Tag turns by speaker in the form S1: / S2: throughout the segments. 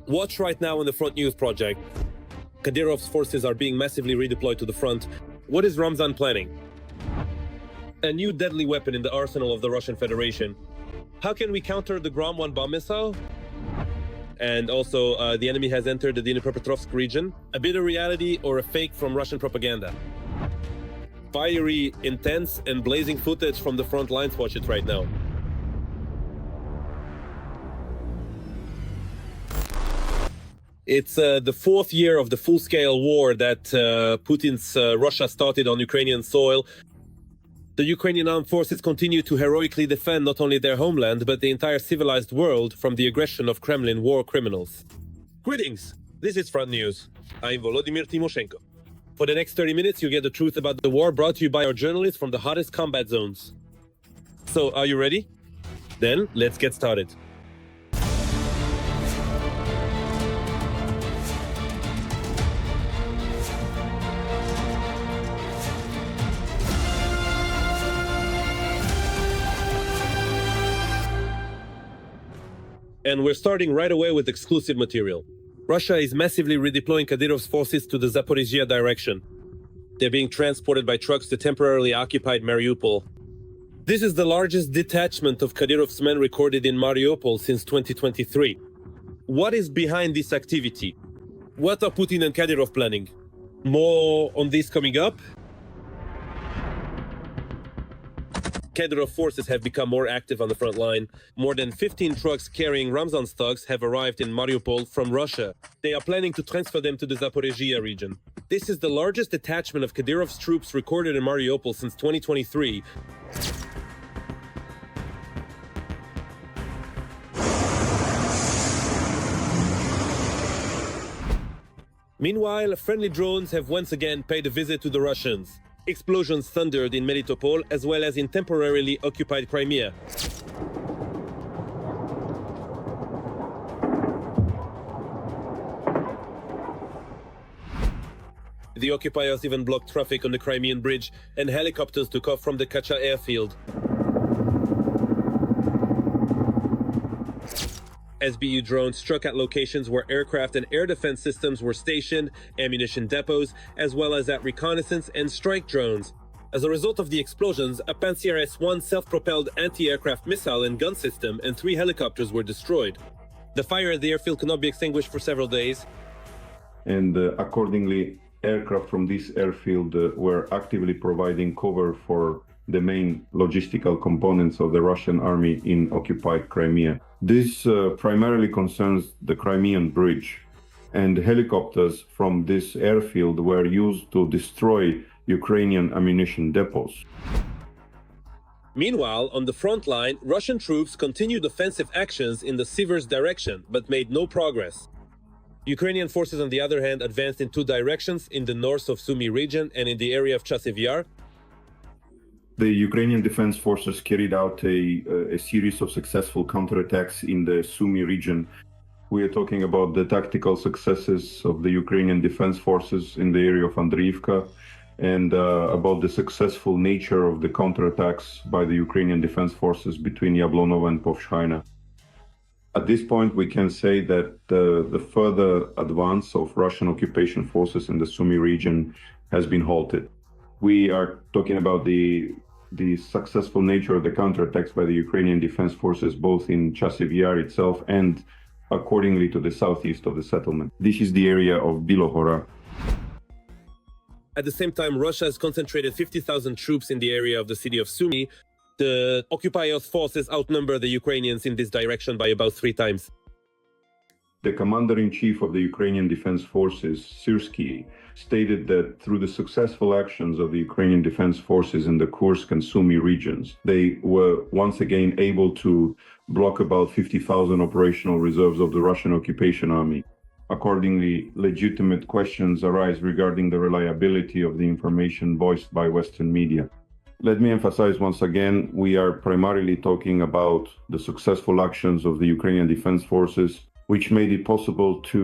S1: Watch right now on the Front News project. Kadyrov's forces are being massively redeployed to the front. What is Ramzan planning? A new deadly weapon in the arsenal of the Russian Federation. How can we counter the Grom-1 bomb missile? And also, the enemy has entered the Dnipropetrovsk region. A bit of reality or a fake from Russian propaganda? Fiery, intense, and blazing footage from the front lines. Watch it right now. It's the fourth year of the full-scale war that Putin's Russia started on Ukrainian soil. The Ukrainian armed forces continue to heroically defend not only their homeland, but the entire civilized world from the aggression of Kremlin war criminals. Greetings! This is Front News. I'm Volodymyr Timoshenko. For the next 30 minutes, you get the truth about the war brought to you by our journalists from the hottest combat zones. So, are you ready? Then, let's get started. And we're starting right away with exclusive material. Russia is massively redeploying Kadyrov's forces to the Zaporizhzhia direction. They're being transported by trucks to temporarily occupied Mariupol. This is the largest detachment of Kadyrov's men recorded in Mariupol since 2023. What is behind this activity? What are Putin and Kadyrov planning? More on this coming up. Kadyrov forces have become more active on the front line. More than 15 trucks carrying Ramzan's thugs have arrived in Mariupol from Russia. They are planning to transfer them to the Zaporizhzhia region. This is the largest detachment of Kadyrov's troops recorded in Mariupol since 2023. Meanwhile, friendly drones have once again paid a visit to the Russians. Explosions thundered in Melitopol as well as in temporarily occupied Crimea. The occupiers even blocked traffic on the Crimean bridge, and helicopters took off from the Kacha airfield. SBU drones struck at locations where aircraft and air defense systems were stationed, ammunition depots, as well as at reconnaissance and strike drones. As a result of the explosions, a Pantsir S-1 self-propelled anti-aircraft missile and gun system and 3 helicopters were destroyed. The fire at the airfield could not be extinguished for several days.
S2: And accordingly, aircraft from this airfield were actively providing cover for the main logistical components of the Russian army in occupied Crimea. This primarily concerns the Crimean bridge, and helicopters from this airfield were used to destroy Ukrainian ammunition depots.
S1: Meanwhile, on the front line, Russian troops continued offensive actions in the Siversk direction, but made no progress. Ukrainian forces, on the other hand, advanced in 2 directions, in the north of Sumy region and in the area of Chasiv Yar.
S2: The Ukrainian Defense Forces carried out a series of successful counterattacks in the Sumy region. We are talking about the tactical successes of the Ukrainian Defense Forces in the area of Andriivka, and about the successful nature of the counterattacks by the Ukrainian Defense Forces between Yablonovo and Povshchina. At this point, we can say that the further advance of Russian occupation forces in the Sumy region has been halted. We are talking about the successful nature of the counterattacks by the Ukrainian Defense Forces, both in Chasiv Yar itself and accordingly to the southeast of the settlement. This is the area of Bilohora.
S1: At the same time, Russia has concentrated 50,000 troops in the area of the city of Sumy. The occupiers' forces outnumber the Ukrainians in this direction by about 3 times.
S2: The commander-in-chief of the Ukrainian Defense Forces, Syrsky, stated that through the successful actions of the Ukrainian Defense Forces in the Kursk and Sumy regions, they were once again able to block about 50,000 operational reserves of the Russian occupation army. Accordingly, legitimate questions arise regarding the reliability of the information voiced by Western media. Let me emphasize once again, we are primarily talking about the successful actions of the Ukrainian Defense Forces, which made it possible to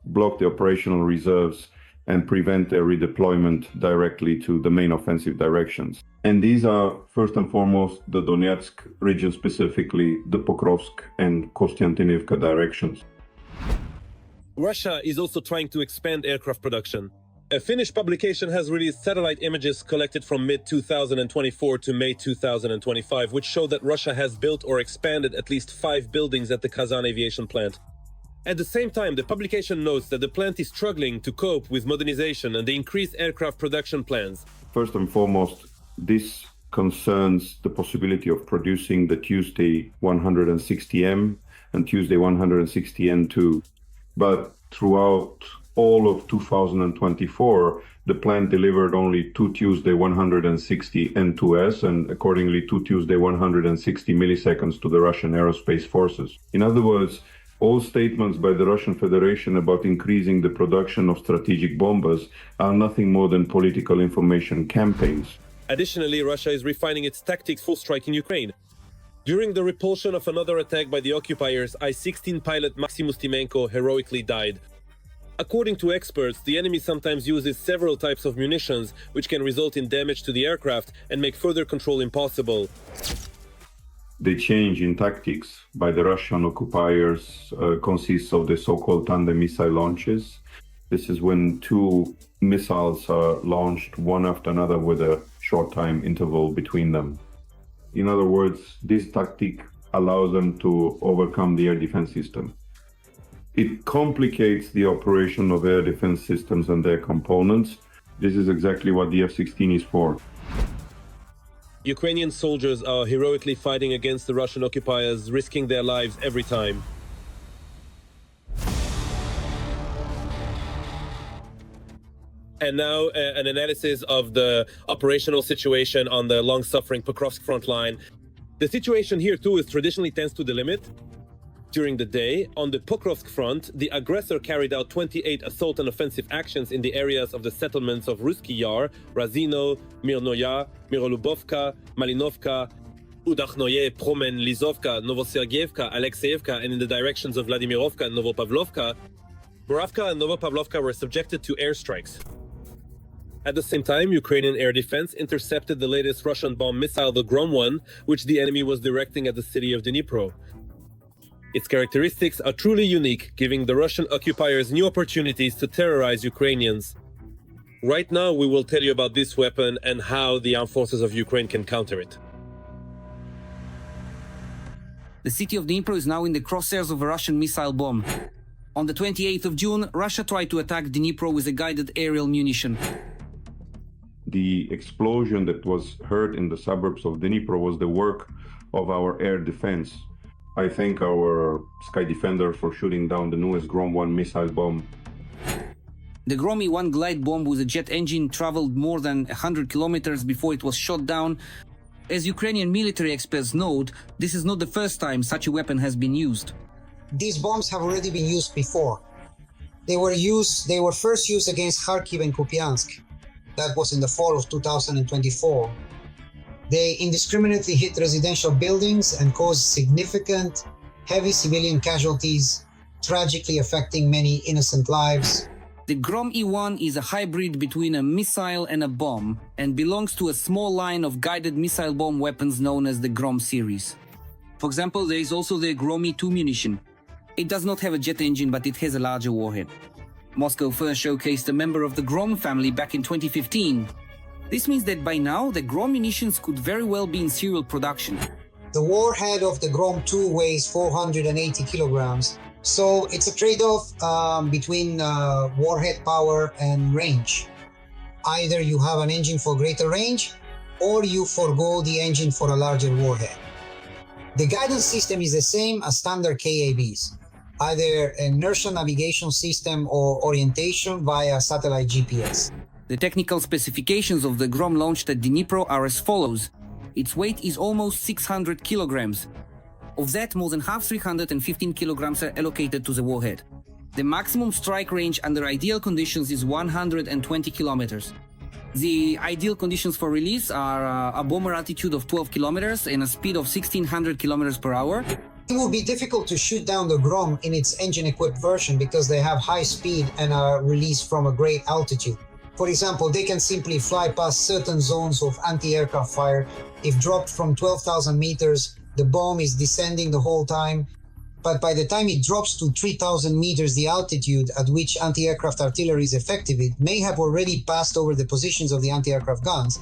S2: block the operational reserves and prevent their redeployment directly to the main offensive directions. And these are, first and foremost, the Donetsk region, specifically the Pokrovsk and Kostiantynivka directions.
S1: Russia is also trying to expand aircraft production. A Finnish publication has released satellite images collected from mid-2024 to May 2025, which show that Russia has built or expanded at least 5 buildings at the Kazan aviation plant. At the same time, the publication notes that the plant is struggling to cope with modernization and the increased aircraft production plans.
S2: First and foremost, this concerns the possibility of producing the Tuesday 160M and Tuesday 160N2. But throughout all of 2024, the plant delivered only 2 Tuesday 160 N2S and accordingly 2 Tuesday 160 milliseconds to the Russian aerospace forces. In other words, all statements by the Russian Federation about increasing the production of strategic bombers are nothing more than political information campaigns.
S1: Additionally, Russia is refining its tactics for striking Ukraine. During the repulsion of another attack by the occupiers, I-16 pilot Maxim Ustimenko heroically died. According to experts, the enemy sometimes uses several types of munitions, which can result in damage to the aircraft and make further control impossible.
S2: The change in tactics by the Russian occupiers consists of the so-called tandem missile launches. This is when 2 missiles are launched one after another with a short time interval between them. In other words, this tactic allows them to overcome the air defense system. It complicates the operation of air defense systems and their components. This is exactly what the F-16 is for.
S1: Ukrainian soldiers are heroically fighting against the Russian occupiers, risking their lives every time. And now an analysis of the operational situation on the long-suffering Pokrovsk front line. The situation here too is traditionally tense to the limit. During the day, on the Pokrovsk front, the aggressor carried out 28 assault and offensive actions in the areas of the settlements of Ruski Yar, Razino, Mirnoya, Mirolubovka, Malinovka, Udakhnoye, Promen, Lizovka, Novosergeyevka, Alexeyevka, and in the directions of Vladimirovka and Novopavlovka. Borovka and Novopavlovka were subjected to airstrikes. At the same time, Ukrainian air defense intercepted the latest Russian bomb missile, the Grom-1, which the enemy was directing at the city of Dnipro. Its characteristics are truly unique, giving the Russian occupiers new opportunities to terrorize Ukrainians. Right now, we will tell you about this weapon and how the armed forces of Ukraine can counter it.
S3: The city of Dnipro is now in the crosshairs of a Russian missile bomb. On the 28th of June, Russia tried to attack Dnipro with a guided aerial munition.
S2: The explosion that was heard in the suburbs of Dnipro was the work of our air defense. I thank our Sky Defender for shooting down the newest Grom-1 missile bomb.
S3: The Grom E-1 glide bomb with a jet engine traveled more than 100 kilometers before it was shot down. As Ukrainian military experts note, this is not the first time such a weapon has been used.
S4: These bombs have already been used before. They were first used against Kharkiv and Kupiansk. That was in the fall of 2024. They indiscriminately hit residential buildings and caused significant, heavy civilian casualties, tragically affecting many innocent lives.
S3: The Grom E-1 is a hybrid between a missile and a bomb and belongs to a small line of guided missile bomb weapons known as the Grom series. For example, there is also the Grom E-2 munition. It does not have a jet engine, but it has a larger warhead. Moscow first showcased a member of the Grom family back in 2015. This means that by now, the Grom munitions could very well be in serial production.
S4: The warhead of the Grom-2 weighs 480 kilograms, so it's a trade-off between warhead power and range. Either you have an engine for greater range, or you forego the engine for a larger warhead. The guidance system is the same as standard KABs, either inertial navigation system or orientation via satellite GPS.
S3: The technical specifications of the Grom launched at Dnipro are as follows. Its weight is almost 600 kilograms. Of that, more than half, 315 kilograms, are allocated to the warhead. The maximum strike range under ideal conditions is 120 kilometers. The ideal conditions for release are a bomber altitude of 12 kilometers and a speed of 1600 kilometers per hour.
S4: It will be difficult to shoot down the Grom in its engine-equipped version because they have high speed and are released from a great altitude. For example, they can simply fly past certain zones of anti-aircraft fire. If dropped from 12,000 meters, the bomb is descending the whole time. but by the time it drops to 3,000 meters, the altitude at which anti-aircraft artillery is effective, it may have already passed over the positions of the anti-aircraft guns.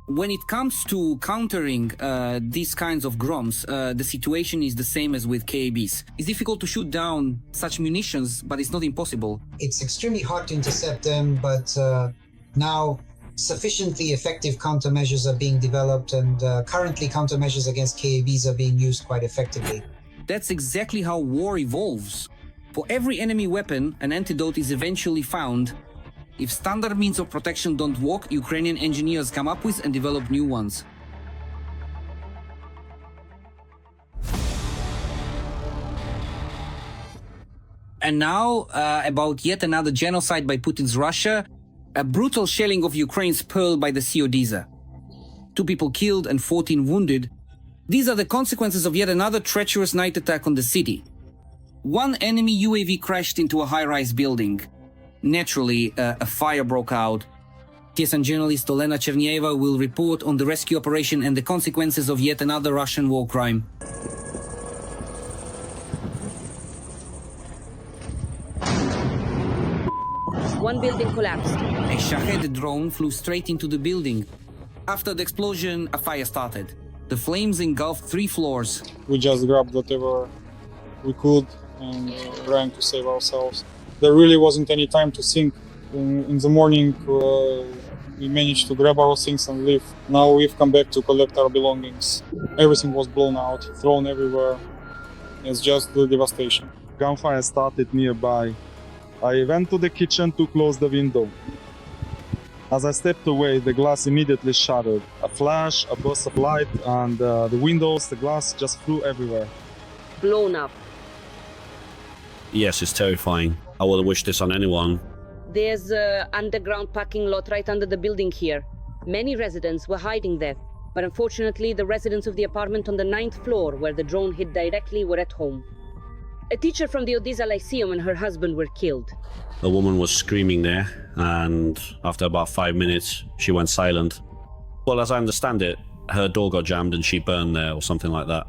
S3: When it comes to countering these kinds of Groms, the situation is the same as with KABs. It's difficult to shoot down such munitions, but it's not impossible.
S4: It's extremely hard to intercept them, but now sufficiently effective countermeasures are being developed, and currently countermeasures against KABs are being used quite effectively.
S3: That's exactly how war evolves. For every enemy weapon, an antidote is eventually found. If standard means of protection don't work, Ukrainian engineers come up with and develop new ones. And now, about yet another genocide by Putin's Russia, a brutal shelling of Ukraine's Pearl by the Sea Odessa. 2 people killed and 14 wounded. These are the consequences of yet another treacherous night attack on the city. One enemy UAV crashed into a high-rise building. Naturally, a fire broke out. TSN journalist Olena Chernieva will report on the rescue operation and the consequences of yet another Russian war crime.
S5: One building collapsed.
S3: A Shahed drone flew straight into the building. After the explosion, a fire started. The flames engulfed 3 floors.
S6: We just grabbed whatever we could and ran to save ourselves. There really wasn't any time to think. In the morning, we managed to grab our things and leave. Now we've come back to collect our belongings. Everything was blown out, thrown everywhere. It's just the devastation.
S7: Gunfire started nearby. I went to the kitchen to close the window. As I stepped away, the glass immediately shattered. A flash, a burst of light, and the windows, the glass just flew everywhere.
S5: Blown up.
S8: Yes, it's terrifying. I wouldn't wish this on anyone.
S5: There's an underground parking lot right under the building here. Many residents were hiding there, but unfortunately the residents of the apartment on the 9th floor where the drone hit directly were at home. A teacher from the Odessa Lyceum and her husband were killed.
S8: A woman was screaming there, and after about 5 minutes, she went silent. Well, as I understand it, her door got jammed and she burned there or something like that.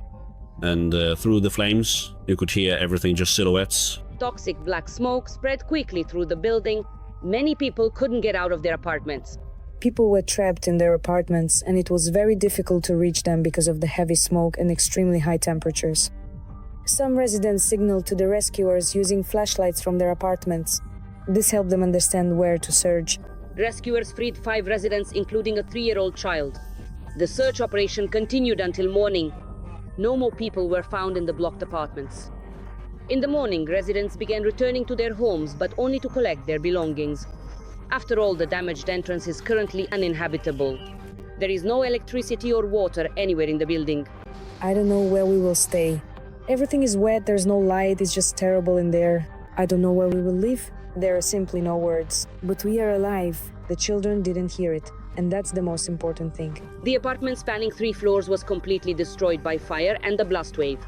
S8: And through the flames, you could hear everything just silhouettes.
S5: Toxic black smoke spread quickly through the building. Many people couldn't get out of their apartments.
S9: People were trapped in their apartments, and it was very difficult to reach them because of the heavy smoke and extremely high temperatures. Some residents signaled to the rescuers using flashlights from their apartments. This helped them understand where to search.
S5: Rescuers freed 5 residents, including a 3-year-old child. The search operation continued until morning. No more people were found in the blocked apartments. In the morning, residents began returning to their homes, but only to collect their belongings. After all, the damaged entrance is currently uninhabitable. There is no electricity or water anywhere in the building.
S9: I don't know where we will stay. Everything is wet, there's no light, it's just terrible in there. I don't know where we will live. There are simply no words. But we are alive. The children didn't hear it, and that's the most important thing.
S5: The apartment spanning 3 floors was completely destroyed by fire and the blast wave.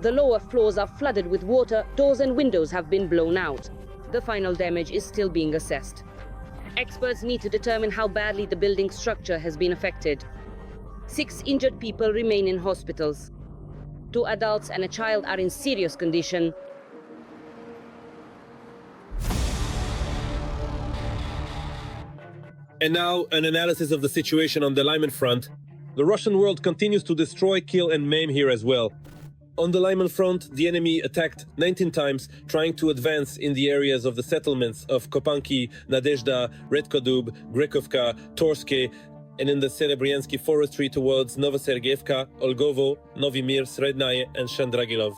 S5: The lower floors are flooded with water, doors and windows have been blown out. The final damage is still being assessed. Experts need to determine how badly the building structure has been affected. 6 injured people remain in hospitals. 2 adults and a child are in serious condition.
S1: And now, an analysis of the situation on the Lyman front. The Russian world continues to destroy, kill and maim here as well. On the Lyman front, the enemy attacked 19 times, trying to advance in the areas of the settlements of Kopanki, Nadezhda, Redkodub, Grekovka, Torske, and in the Serebryansky forestry towards Novosergeyevka, Olgovo, Novi Mir, Srednaye, and Shandragilov.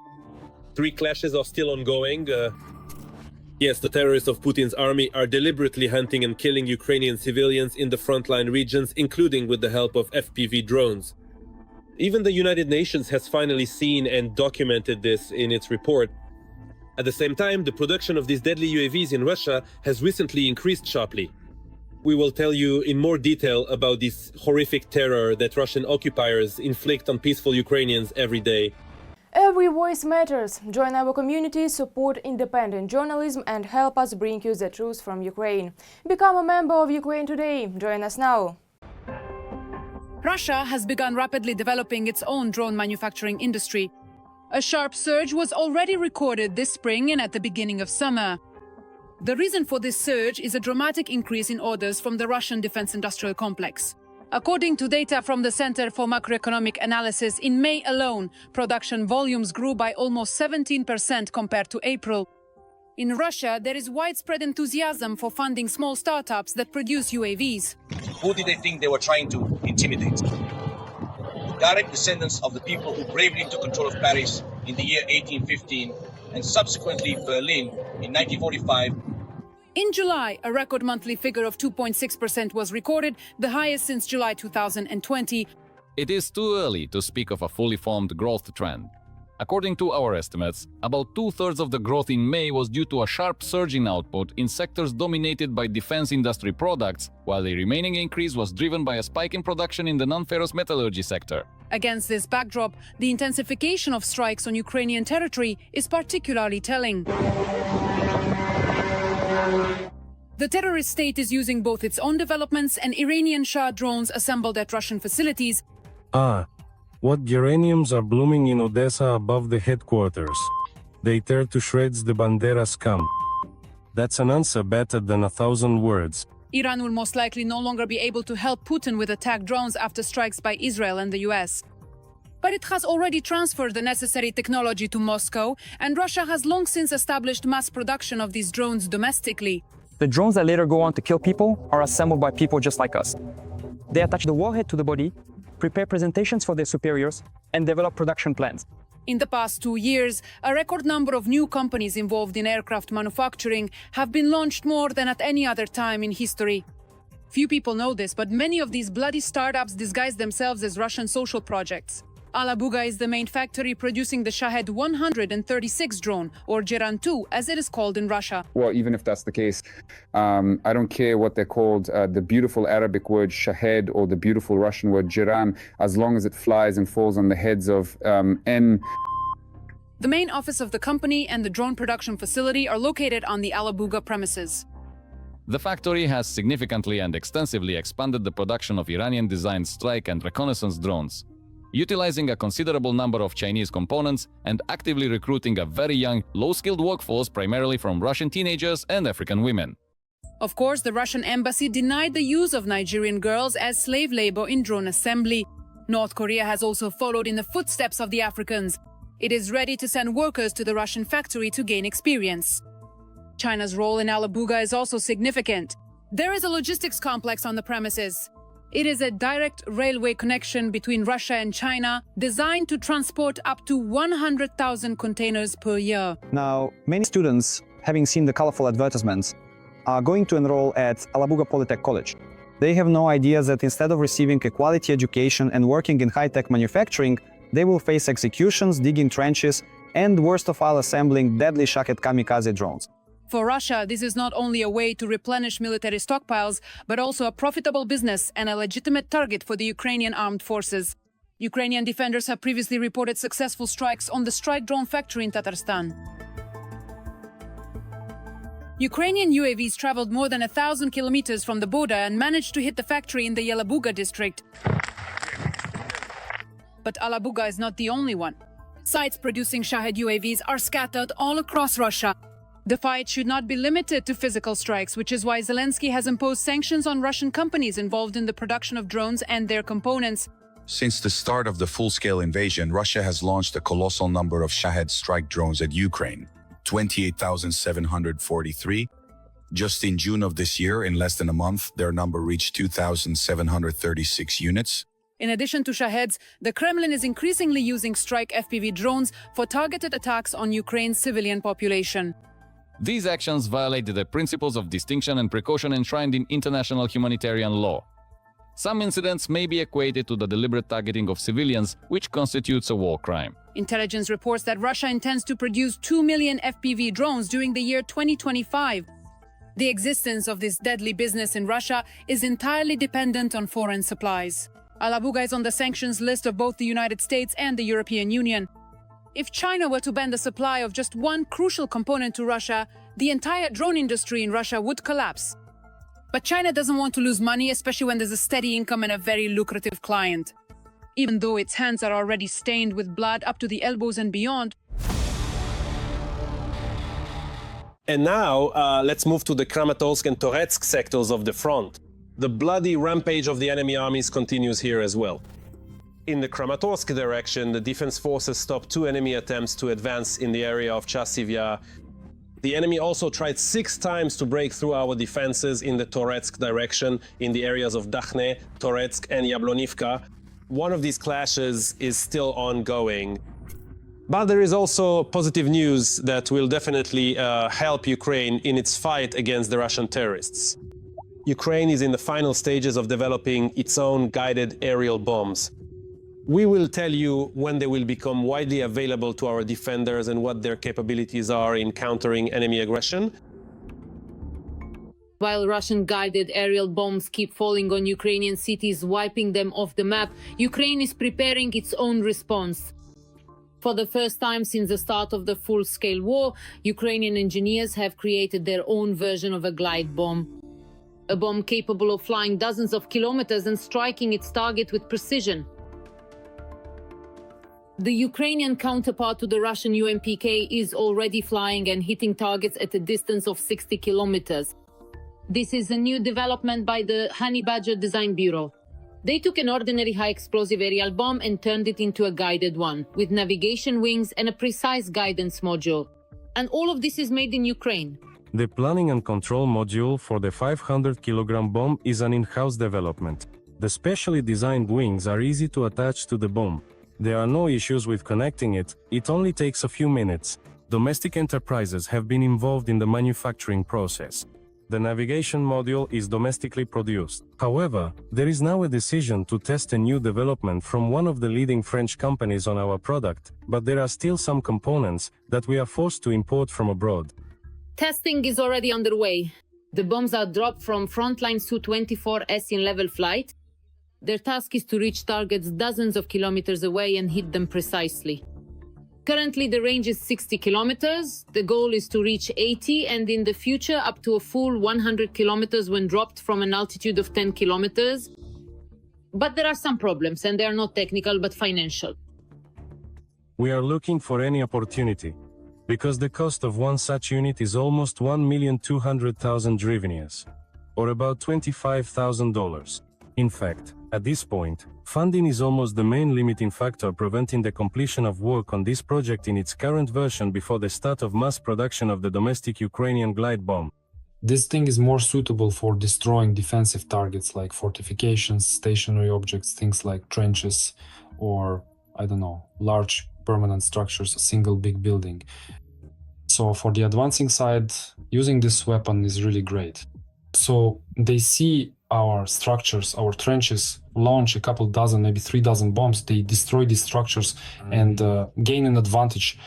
S1: 3 clashes are still ongoing. Yes, the terrorists of Putin's army are deliberately hunting and killing Ukrainian civilians in the frontline regions, including with the help of FPV drones. Even the United Nations has finally seen and documented this in its report. At the same time, the production of these deadly UAVs in Russia has recently increased sharply. We will tell you in more detail about this horrific terror that Russian occupiers inflict on peaceful Ukrainians every day.
S10: Every voice matters. Join our community, support independent journalism and help us bring you the truth from Ukraine. Become a member of Ukraine Today. Join us now.
S11: Russia has begun rapidly developing its own drone manufacturing industry. A sharp surge was already recorded this spring and at the beginning of summer. The reason for this surge is a dramatic increase in orders from the Russian defense industrial complex. According to data from the Center for Macroeconomic Analysis, in May alone, production volumes grew by almost 17% compared to April. In Russia, there is widespread enthusiasm for funding small startups that produce UAVs.
S12: Who did they think they were trying to intimidate? Direct descendants of the people who bravely took control of Paris in the year 1815 and subsequently Berlin in 1945.
S11: In July, a record monthly figure of 2.6% was recorded, the highest since July 2020.
S13: It is too early to speak of a fully formed growth trend. According to our estimates, about two-thirds of the growth in May was due to a sharp surge in output in sectors dominated by defense industry products, while the remaining increase was driven by a spike in production in the non-ferrous metallurgy sector.
S11: Against this backdrop, the intensification of strikes on Ukrainian territory is particularly telling. The terrorist state is using both its own developments and Iranian Shahed drones assembled at Russian facilities.
S14: What geraniums are blooming in Odessa above the headquarters? They tear to shreds the Bandera scum. That's an answer better than 1,000 words.
S11: Iran will most likely no longer be able to help Putin with attack drones after strikes by Israel and the US. But it has already transferred the necessary technology to Moscow, and Russia has long since established mass production of these drones domestically.
S15: The drones that later go on to kill people are assembled by people just like us. They attach the warhead to the body, prepare presentations for their superiors, and develop production plans.
S11: In the past 2 years, a record number of new companies involved in aircraft manufacturing have been launched more than at any other time in history. Few people know this, but many of these bloody startups disguise themselves as Russian social projects. Alabuga is the main factory producing the Shahed 136 drone, or Geran 2, as it is called in Russia.
S16: Well, even if that's the case, I don't care what they're called, the beautiful Arabic word Shahed or the beautiful Russian word Geran, as long as it flies and falls on the heads of N.
S11: The main office of the company and the drone production facility are located on the Alabuga premises.
S13: The factory has significantly and extensively expanded the production of Iranian-designed strike and reconnaissance drones, utilizing a considerable number of Chinese components and actively recruiting a very young, low-skilled workforce primarily from Russian teenagers and African women.
S11: Of course, the Russian embassy denied the use of Nigerian girls as slave labor in drone assembly. North Korea has also followed in the footsteps of the Africans. It is ready to send workers to the Russian factory to gain experience. China's role in Alabuga is also significant. There is a logistics complex on the premises. It is a direct railway connection between Russia and China, designed to transport up to 100,000 containers per year.
S15: Now, many students, having seen the colorful advertisements, are going to enroll at Alabuga Polytech College. They have no idea that instead of receiving a quality education and working in high-tech manufacturing, they will face executions, digging trenches, and worst of all, assembling deadly Shahed kamikaze drones.
S11: For Russia, this is not only a way to replenish military stockpiles, but also a profitable business and a legitimate target for the Ukrainian armed forces. Ukrainian defenders have previously reported successful strikes on the strike drone factory in Tatarstan. Ukrainian UAVs traveled more than 1,000 kilometers from the border and managed to hit the factory in the Yelabuga district. But Alabuga is not the only one. Sites producing Shahed UAVs are scattered all across Russia. The fight should not be limited to physical strikes, which is why Zelensky has imposed sanctions on Russian companies involved in the production of drones and their components.
S17: Since the start of the full-scale invasion, Russia has launched a colossal number of Shahed strike drones at Ukraine, 28,743. Just in June of this year, in less than a month, their number reached 2,736 units.
S11: In addition to Shaheds, the Kremlin is increasingly using strike FPV drones for targeted attacks on Ukraine's civilian population.
S13: These actions violated the principles of distinction and precaution enshrined in international humanitarian law. Some incidents may be equated to the deliberate targeting of civilians, which constitutes a war crime.
S11: Intelligence reports that Russia intends to produce 2 million FPV drones during the year 2025. The existence of this deadly business in Russia is entirely dependent on foreign supplies. Alabuga is on the sanctions list of both the United States and the European Union. If China were to ban the supply of just one crucial component to Russia, the entire drone industry in Russia would collapse. But China doesn't want to lose money, especially when there's a steady income and a very lucrative client. Even though its hands are already stained with blood up to the elbows and beyond.
S1: And now, let's move to the Kramatorsk and Toretsk sectors of the front. The bloody rampage of the enemy armies continues here as well. In the Kramatorsk direction, the defense forces stopped 2 enemy attempts to advance in the area of Chasivya. The enemy also tried 6 times to break through our defenses in the Toretsk direction, in the areas of Dakhne, Toretsk, and Yablonivka. One of these clashes is still ongoing. But there is also positive news that will definitely help Ukraine in its fight against the Russian terrorists. Ukraine is in the final stages of developing its own guided aerial bombs. We will tell you when they will become widely available to our defenders and what their capabilities are in countering enemy aggression.
S5: While Russian guided aerial bombs keep falling on Ukrainian cities, wiping them off the map, Ukraine is preparing its own response. For the first time since the start of the full-scale war, Ukrainian engineers have created their own version of a glide bomb. A bomb capable of flying dozens of kilometers and striking its target with precision. The Ukrainian counterpart to the Russian UMPK is already flying and hitting targets at a distance of 60 kilometers. This is a new development by the Honey Badger Design Bureau. They took an ordinary high-explosive aerial bomb and turned it into a guided one, with navigation wings and a precise guidance module. And all of this is made in Ukraine.
S14: The planning and control module for the 500-kilogram bomb is an in-house development. The specially designed wings are easy to attach to the bomb. There are no issues with connecting it, it only takes a few minutes. Domestic enterprises have been involved in the manufacturing process. The navigation module is domestically produced. However, there is now a decision to test a new development from one of the leading French companies on our product, but there are still some components that we are forced to import from abroad.
S5: Testing is already underway. The bombs are dropped from frontline Su-24S in level flight. Their task is to reach targets dozens of kilometers away and hit them precisely. Currently, the range is 60 kilometers. The goal is to reach 80 and in the future up to a full 100 kilometers when dropped from an altitude of 10 kilometers. But there are some problems and they are not technical but financial.
S14: We are looking for any opportunity, because the cost of one such unit is almost 1,200,000 hryvnias, or about $25,000. In fact, at this point, funding is almost the main limiting factor preventing the completion of work on this project in its current version before the start of mass production of the domestic Ukrainian glide bomb.
S18: This thing is more suitable for destroying defensive targets like fortifications, stationary objects, things like trenches, or, I don't know, large permanent structures, a single big building. So for the advancing side, using this weapon is really great. So they see our structures, our trenches, launch a couple dozen, maybe 3 dozen bombs. They destroy these structures and gain an advantage.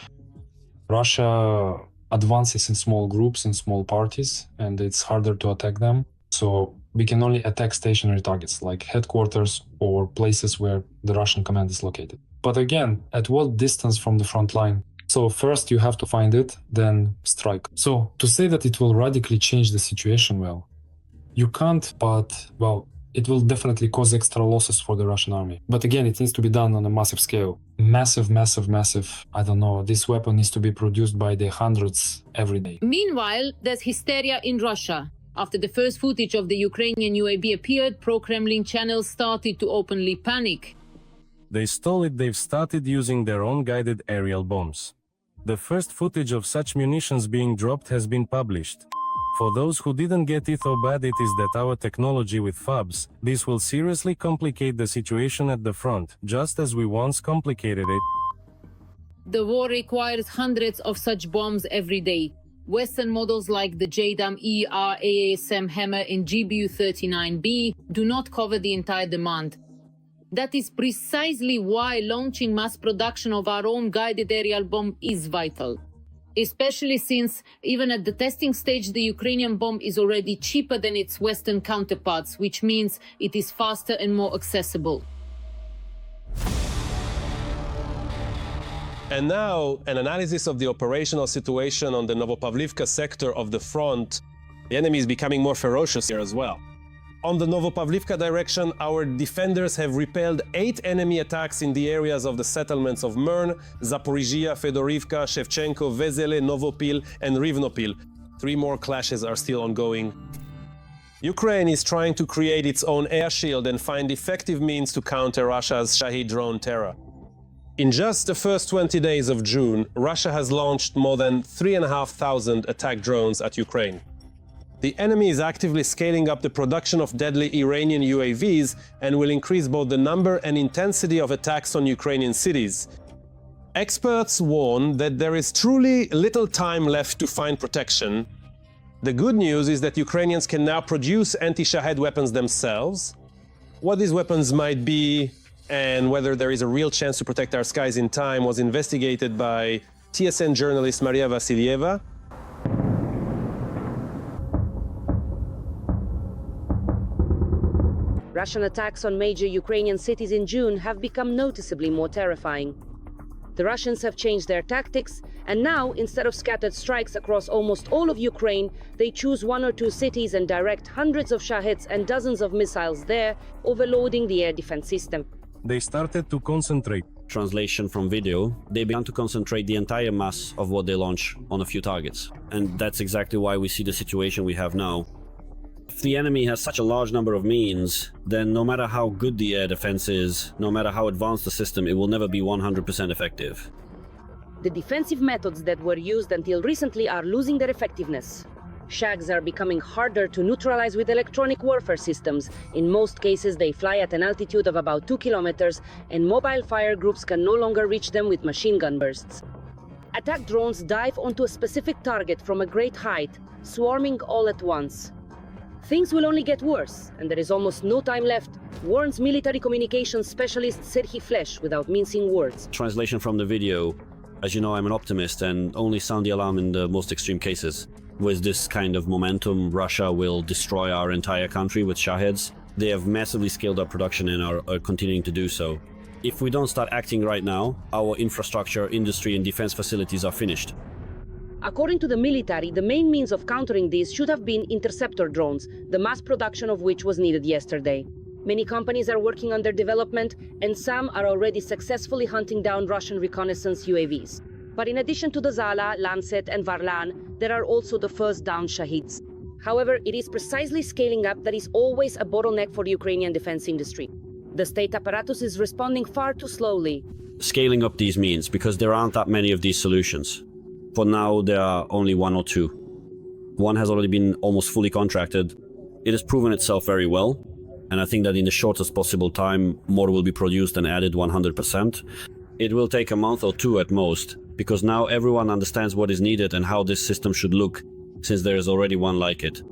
S18: Russia advances in small groups, in small parties, and it's harder to attack them. So we can only attack stationary targets like headquarters or places where the Russian command is located. But again, at what distance from the front line? So first you have to find it, then strike. So to say that it will radically change the situation, well, you can't, but, well, it will definitely cause extra losses for the Russian army. But again, it needs to be done on a massive scale. Massive, I don't know, this weapon needs to be produced by the hundreds every day.
S5: Meanwhile, there's hysteria in Russia. After the first footage of the Ukrainian UAV appeared, pro-Kremlin channels started to openly panic.
S14: They stole it, they've started using their own guided aerial bombs. The first footage of such munitions being dropped has been published. For those who didn't get it, how bad it is that our technology with FABs, this will seriously complicate the situation at the front, just as we once complicated it.
S5: The war requires hundreds of such bombs every day. Western models like the JDAM ERASM Hammer and GBU-39B do not cover the entire demand. That is precisely why launching mass production of our own guided aerial bomb is vital. Especially since, even at the testing stage, the Ukrainian bomb is already cheaper than its Western counterparts, which means it is faster and more accessible.
S1: And now, an analysis of the operational situation on the Novopavlivka sector of the front. The enemy is becoming more ferocious here as well. On the Novopavlivka direction, our defenders have repelled 8 enemy attacks in the areas of the settlements of Mern, Zaporizhzhia, Fedorivka, Shevchenko, Vezele, Novopil, and Rivnopil. 3 more clashes are still ongoing. Ukraine is trying to create its own air shield and find effective means to counter Russia's Shahed drone terror. In just the first 20 days of June, Russia has launched more than 3,500 attack drones at Ukraine. The enemy is actively scaling up the production of deadly Iranian UAVs and will increase both the number and intensity of attacks on Ukrainian cities. Experts warn that there is truly little time left to find protection. The good news is that Ukrainians can now produce anti-Shahed weapons themselves. What these weapons might be and whether there is a real chance to protect our skies in time was investigated by TSN journalist Maria Vassilieva.
S5: Russian attacks on major Ukrainian cities in June have become noticeably more terrifying. The Russians have changed their tactics, and now, instead of scattered strikes across almost all of Ukraine, they choose 1 or 2 cities and direct hundreds of Shaheds and dozens of missiles there, overloading the air defense system.
S14: They started to concentrate.
S8: Translation from video, they began to concentrate the entire mass of what they launch on a few targets. And that's exactly why we see the situation we have now. If the enemy has such a large number of means, then no matter how good the air defense is, no matter how advanced the system, it will never be 100% effective.
S5: The defensive methods that were used until recently are losing their effectiveness. Shags are becoming harder to neutralize with electronic warfare systems. In most cases, they fly at an altitude of about 2 kilometers, and mobile fire groups can no longer reach them with machine gun bursts. Attack drones dive onto a specific target from a great height, swarming all at once. Things will only get worse, and there is almost no time left, warns military communications specialist Serhiy Flesh without mincing words.
S8: Translation from the video. As you know, I'm an optimist and only sound the alarm in the most extreme cases. With this kind of momentum, Russia will destroy our entire country with Shaheds. They have massively scaled up production and are continuing to do so. If we don't start acting right now, our infrastructure, industry and defense facilities are finished.
S5: According to the military, the main means of countering these should have been interceptor drones, the mass production of which was needed yesterday. Many companies are working on their development, and some are already successfully hunting down Russian reconnaissance UAVs. But in addition to the Zala, Lancet and Varlan, there are also the first down Shaheds. However, it is precisely scaling up that is always a bottleneck for the Ukrainian defense industry. The state apparatus is responding far too slowly.
S8: Scaling up these means, because there aren't that many of these solutions. For now, there are only 1 or 2. One has already been almost fully contracted. It has proven itself very well, and I think that in the shortest possible time, more will be produced and added 100%. It will take a month or 2 at most, because now everyone understands what is needed and how this system should look, since there is already one like it.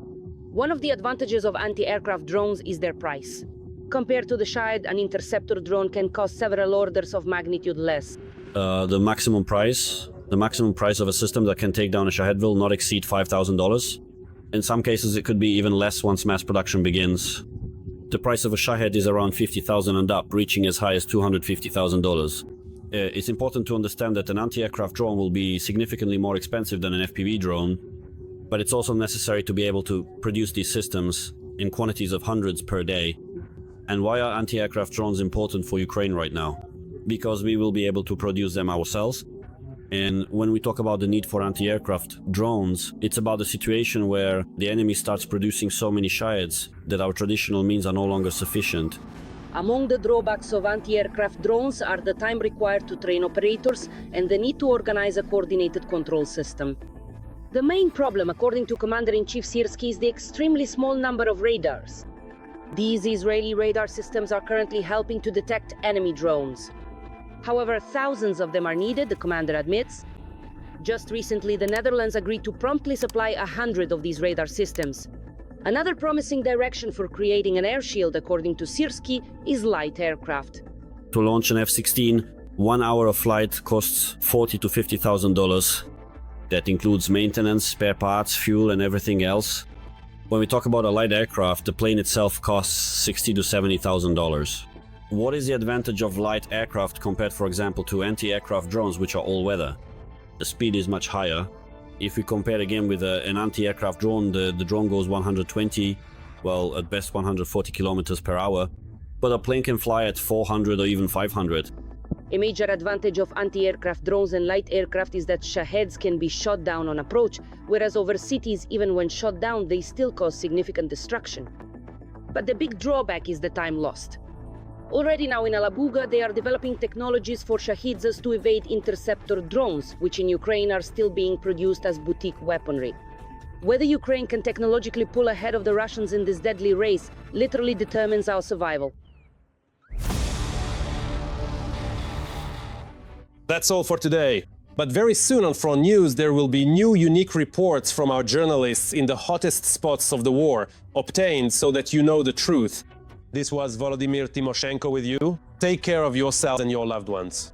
S5: One of the advantages of anti-aircraft drones is their price. Compared to the Shahed, an interceptor drone can cost several orders of magnitude less.
S8: The maximum price of a system that can take down a Shahed will not exceed $5,000. In some cases, it could be even less once mass production begins. The price of a Shahed is around $50,000 and up, reaching as high as $250,000. It's important to understand that an anti-aircraft drone will be significantly more expensive than an FPV drone, but it's also necessary to be able to produce these systems in quantities of hundreds per day. And why are anti-aircraft drones important for Ukraine right now? Because we will be able to produce them ourselves. And when we talk about the need for anti-aircraft drones, it's about the situation where the enemy starts producing so many Shaheds that our traditional means are no longer sufficient.
S5: Among the drawbacks of anti-aircraft drones are the time required to train operators and the need to organize a coordinated control system. The main problem, according to Commander-in-Chief Syrskyi, is the extremely small number of radars. These Israeli radar systems are currently helping to detect enemy drones. However, thousands of them are needed, the commander admits. Just recently, the Netherlands agreed to promptly supply 100 of these radar systems. Another promising direction for creating an air shield, according to Syrskyi, is light aircraft.
S8: To launch an F-16, 1 hour of flight costs $40,000 to $50,000. That includes maintenance, spare parts, fuel, and everything else. When we talk about a light aircraft, the plane itself costs $60,000 to $70,000. What is the advantage of light aircraft compared, for example, to anti-aircraft drones, which are all-weather? The speed is much higher. If we compare again with an anti-aircraft drone, the drone goes 120, well, at best 140 kilometers per hour, but a plane can fly at 400 or even 500.
S5: A major advantage of anti-aircraft drones and light aircraft is that Shaheds can be shot down on approach, whereas over cities, even when shot down, they still cause significant destruction. But the big drawback is the time lost. Already now in Alabuga, they are developing technologies for Shahids to evade interceptor drones, which in Ukraine are still being produced as boutique weaponry. Whether Ukraine can technologically pull ahead of the Russians in this deadly race literally determines our survival.
S1: That's all for today. But very soon on Front News, there will be new unique reports from our journalists in the hottest spots of the war, obtained so that you know the truth. This was Volodymyr Timoshenko with you. Take care of yourselves and your loved ones.